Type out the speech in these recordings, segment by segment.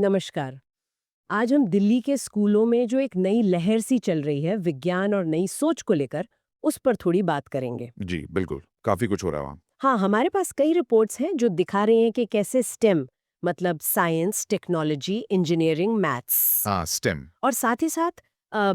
नमस्कार। आज हम दिल्ली के स्कूलों में जो एक नई लहर सी चल रही है विज्ञान और नई सोच को लेकर, उस पर थोड़ी बात करेंगे। जी, बिल्कुल। काफ़ी कुछ हो रहा है वहाँ। हाँ, हमारे पास कई रिपोर्ट्स हैं जो दिखा रहे हैं कि कैसे स्टेम मतलब साइंस, टेक्नोलॉजी, इंजीनियरिंग, मैथ्स हाँ, स्टेम। और साथ ही साथ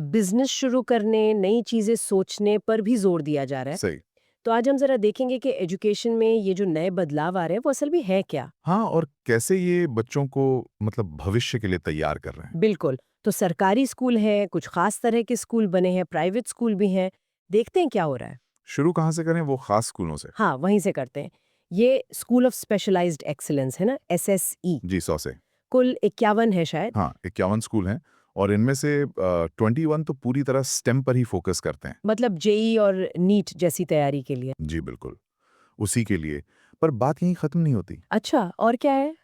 बिजनेस शुरू करने, नई चीजें सोचने पर भी जोर दिया जा रहा है। सही। तो आज हम जरा देखेंगे कि एजुकेशन में ये जो नए बदलाव आ रहे हैं वो असल में है क्या। हाँ, और कैसे ये बच्चों को मतलब भविष्य के लिए तैयार कर रहे हैं। बिल्कुल। तो सरकारी स्कूल हैं, कुछ खास तरह के स्कूल बने हैं, प्राइवेट स्कूल भी हैं। देखते हैं क्या हो रहा है। शुरू कहाँ से करें, वो खास स्कूलों से? हाँ, वहीं से करते हैं। ये स्कूल ऑफ स्पेशलाइज्ड एक्सीलेंस है ना, एसएसई। जी, 100 से। कुल 51 है शायद। हाँ, 51 स्कूल हैं और इनमें से 21 तो पूरी तरह स्टेम पर ही फ़ोकस करते हैं। मतलब जेई और नीट जैसी तैयारी के लिए। जी, बिल्कुल। उसी के लिए। पर बात यहीं ख़त्म नहीं होती। अच्छा, और क्या है?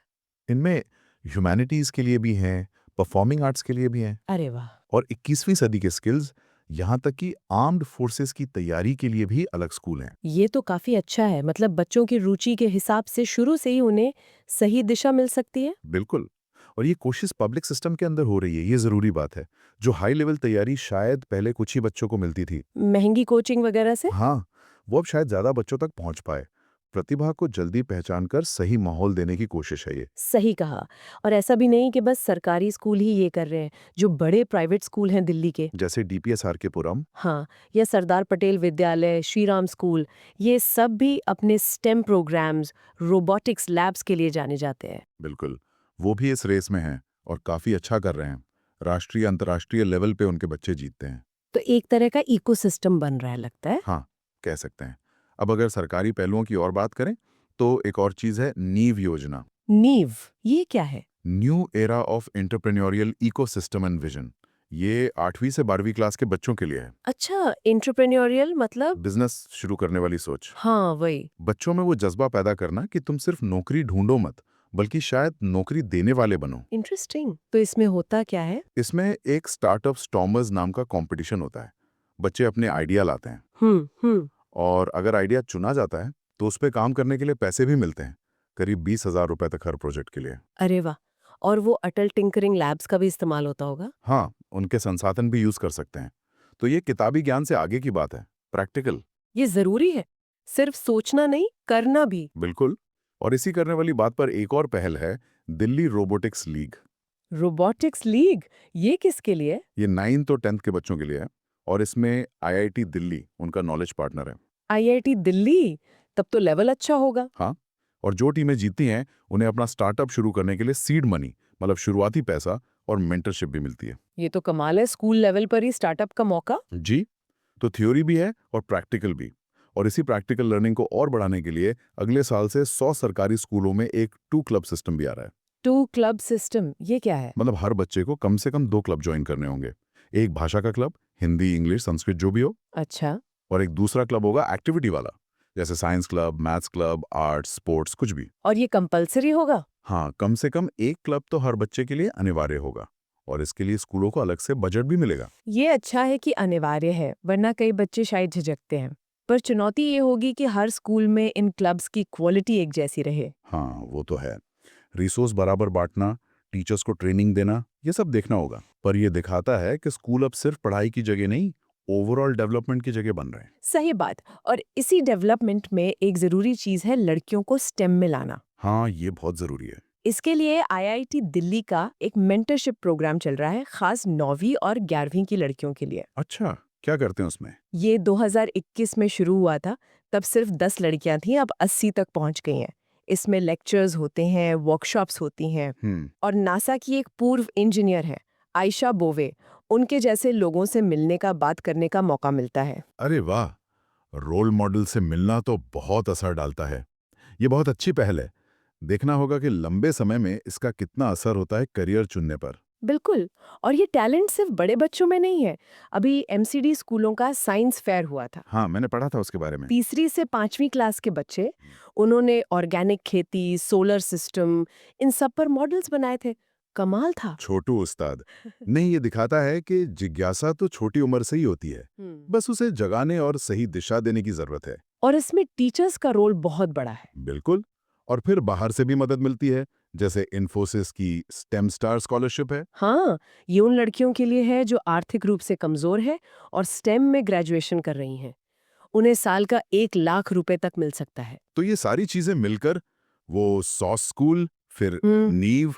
इनमें ह्यूमैनिटीज़ के लिए भी हैं, परफ़ॉर्मिंग आर्ट्स के लिए भी हैं अरे वाह! और 21वीं सदी के स्किल्स, यहाँ तक कि आर्म्ड फोर्सेस की तैयारी के लिए भी अलग स्कूल हैं। ये तो काफ़ी अच्छा है। मतलब बच्चों की रुचि के हिसाब से शुरू से ही उन्हें सही दिशा मिल सकती है। बिल्कुल। और ये कोशिश पब्लिक सिस्टम के अंदर हो रही है, ये ज़रूरी बात है। जो हाई लेवल तैयारी शायद पहले कुछ ही बच्चों को मिलती थी। महँगी कोचिंग वगैरह से? हाँ, वो अब शायद ज़्यादा बच्चों तक पहुँच पाए। प्रतिभा को जल्दी पहचान कर सही माहौल देने की कोशिश है ये। सही कहा। और ऐसा भी नहीं कि बस सरकारी स्कूल ही ये कर रहे हैं। जो बड़े प्राइवेट स्कूल हैं दिल्ली के, जैसे डीपीएस के पुरम। हाँ, या सरदार पटेल विद्यालय, श्रीराम स्कूल, ये सब भी अपने स्टेम प्रोग्राम्स, रोबोटिक्स लैब्स के लिए जाने जाते हैं। बिल्कुल। वो भी इस रेस में हैं और काफ़ी अच्छा कर रहे हैं। राष्ट्रीय, अंतर्राष्ट्रीय लेवल पे उनके बच्चे जीतते हैं। तो एक तरह का इकोसिस्टम बन रहा है लगता है। हाँ, कह सकते हैं। अब अगर सरकारी पहलुओं की और बात करें, तो एक और चीज़ है नीव योजना। नीव, ये क्या है? New era of entrepreneurial ecosystem and vision. ये 8वीं से 12वीं क्लास के बच्चों के लिए है। अच्छा, एंटरप्रेन्योरियल मतलब? बिजनेस शुरू करने वाली सोच। हाँ, वही। बच्चों में वो जज्बा पैदा करना कि तुम सिर्फ नौकरी ढूंढो मत, बल्कि शायद नौकरी देने वाले बनो। इंटरेस्टिंग। तो इसमें होता क्या है? इसमें एक स्टार्टअप स्टॉमर्स नाम का कंपटीशन होता है। बच्चे अपने आइडिया लाते हैं हम्म। और अगर आइडिया चुना जाता है तो उस पर काम करने के लिए पैसे भी मिलते हैं, करीब 20,000 रुपए तक हर प्रोजेक्ट के लिए। अरे वाह! और वो अटल टिंकरिंग लैब्स का भी इस्तेमाल होता होगा? हाँ, उनके संसाधन भी यूज कर सकते हैं। तो ये किताबी ज्ञान से आगे की बात है, प्रैक्टिकल। ये ज़रूरी है। सिर्फ सोचना नहीं, करना भी। बिल्कुल। और इसी करने वाली बात पर एक और पहल है, Delhi robotics league. Robotics league, ये किसके लिए? ये 9th और 10th के बच्चों के लिए है और इसमें आईआईटी दिल्ली उनका नॉलेज पार्टनर है। आईआईटी दिल्ली, तब तो लेवल अच्छा होगा। हाँ, और जो टीमें जीतती हैं उन्हें अपना स्टार्टअप शुरू करने के लिए सीड मनी, मतलब शुरुआती पैसा और मेंटरशिप भी मिलती है। ये तो कमाल है, स्कूल लेवल पर ही स्टार्टअप का मौका। जी। तो थ्योरी भी है और प्रैक्टिकल भी। और इसी प्रैक्टिकल लर्निंग को और बढ़ाने के लिए अगले साल से 100 सरकारी स्कूलों में एक 2 क्लब सिस्टम भी आ रहा है। टू क्लब सिस्टम, ये क्या है? मतलब हर बच्चे को कम से कम 2 क्लब ज्वाइन करने होंगे। एक भाषा का क्लब, हिंदी, इंग्लिश, संस्कृत जो भी हो, अच्छा। और एक दूसरा क्लब होगा एक्टिविटी वाला, जैसे science club, maths club, arts, sports, कुछ भी। और ये कंपलसरी होगा? हाँ, कम से कम एक क्लब तो हर बच्चे के लिए अनिवार्य होगा और इसके लिए स्कूलों को अलग से बजट भी मिलेगा। ये अच्छा है कि अनिवार्य है, वरना कई बच्चे शायद झिझकते हैं। पर चुनौती ये होगी कि हर स्कूल में इन क्लब्स की क्वालिटी एक जैसी रहे। हाँ, वो तो है। रिसोर्स बराबर बांटना, टीचर्स को ट्रेनिंग देना, ये सब देखना होगा। पर ये दिखाता है कि स्कूल अब सिर्फ पढ़ाई की जगह नहीं, ओवरऑल डेवलपमेंट की जगह बन रहे हैं। सही बात। और इसी डेवलपमेंट में एक ज़रूरी चीज़ है लड़कियों को स्टेम में लाना। हाँ, ये बहुत ज़रूरी है। इसके लिए आईआईटी दिल्ली का एक मेंटरशिप प्रोग्राम चल रहा है, खास 9वीं और 11वीं की लड़कियों के लिए। अच्छा, क्या करते हैं उसमें? ये 2021 में शुरू हुआ था, तब सिर्फ 10 लड़कियां थीं, अब 80 तक पहुंच गई हैं। इसमें लेक्चर्स होते हैं, वर्कशॉप्स होती हैं। हम्म। और नासा की एक पूर्व इंजीनियर है, आयशा बोवे, उनके जैसे लोगों से मिलने का, बात करने का मौका मिलता है। अरे वाह! रोल मॉडल से मिलना तो बहुत असर डालता है। ये बहुत अच्छी पहल है। देखना होगा कि लंबे समय में इसका कितना असर होता है करियर चुनने पर। बिल्कुल। और ये टैलेंट सिर्फ बड़े बच्चों में नहीं है। अभी एमसीडी स्कूलों का साइंस फेयर हुआ था। हाँ, मैंने पढ़ा था उसके बारे में। तीसरी से 5वीं क्लास के बच्चे, उन्होंने ऑर्गेनिक खेती, सोलर सिस्टम, इन सब पर मॉडल्स बनाए थे। कमाल था। छोटू उस्ताद। नहीं, ये दिखाता है कि जिज्ञासा तो छोटी उम्र से ही होती है। बस उसे जगाने और सही दिशा देने की जरूरत है। और इसमें टीचर्स का रोल बहुत बड़ा है। बिल्कुल। और फिर बाहर से भी मदद मिलती है, जैसे इन्फोसिस की स्टेम स्टार स्कॉलरशिप है। हाँ, ये उन लड़कियों के लिए है जो आर्थिक रूप से कमजोर है और स्टेम में ग्रेजुएशन कर रही हैं। उन्हें साल का 1 लाख रुपए तक मिल सकता है। तो ये सारी चीजें मिलकर वो सॉस स्कूल, फिर हम्म। नीव,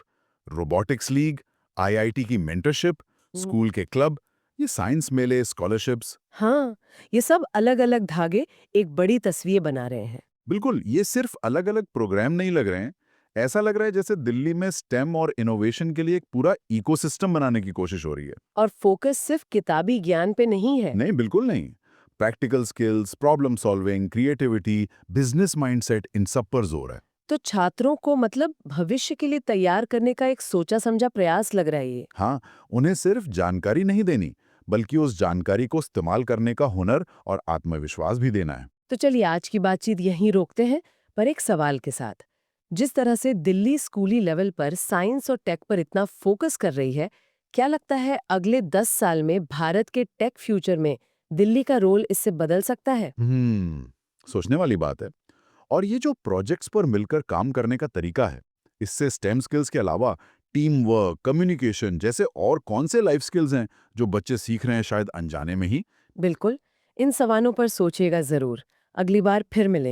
रोबोटिक्स लीग, आईआईटी की मेंटरशिप, हम्म। स्कूल के क्लब, ये साइंस मेले, स्कॉलरशिप्स। हाँ, ये सब अलग-अलग धागे एक बड़ी तस्वीर बना रहे हैं। बिल्कुल, ये सिर्फ अलग-अलग प्रोग्राम नहीं लग रहे हैं। ऐसा लग रहा है जैसे दिल्ली में स्टेम और इनोवेशन के लिए एक पूरा इकोसिस्टम बनाने की कोशिश हो रही है। और फोकस सिर्फ किताबी ज्ञान पे नहीं है। नहीं, बिल्कुल नहीं। Practical skills, problem solving, creativity, business mindset, इन सब पर जोर है। तो छात्रों को मतलब भविष्य के लिए तैयार करने का एक सोचा समझा प्रयास लग रहा है ये। हाँ, उन्हें सिर्फ जानकारी नहीं देनी, बल्कि उस जानकारी को इस्तेमाल करने का हुनर और आत्मविश्वास भी देना है। तो चलिए आज की बातचीत यहीं रोकते हैं, पर एक सवाल के साथ। जिस तरह से दिल्ली स्कूली लेवल पर साइंस और टेक पर इतना फोकस कर रही है, क्या लगता है अगले 10 साल में भारत के टेक फ्यूचर में दिल्ली का रोल इससे बदल सकता है? सोचने वाली बात है। और ये जो प्रोजेक्ट्स पर मिलकर काम करने का तरीका है, इससे स्टेम स्किल्स के अलावा टीम वर्क, कम्युनिकेशन जैसे और कौन से लाइफ स्किल्स हैं जो बच्चे सीख रहे हैं शायद अनजाने में ही? बिल्कुल, इन सवालों पर सोचिएगा जरूर। अगली बार फिर मिलेंगे।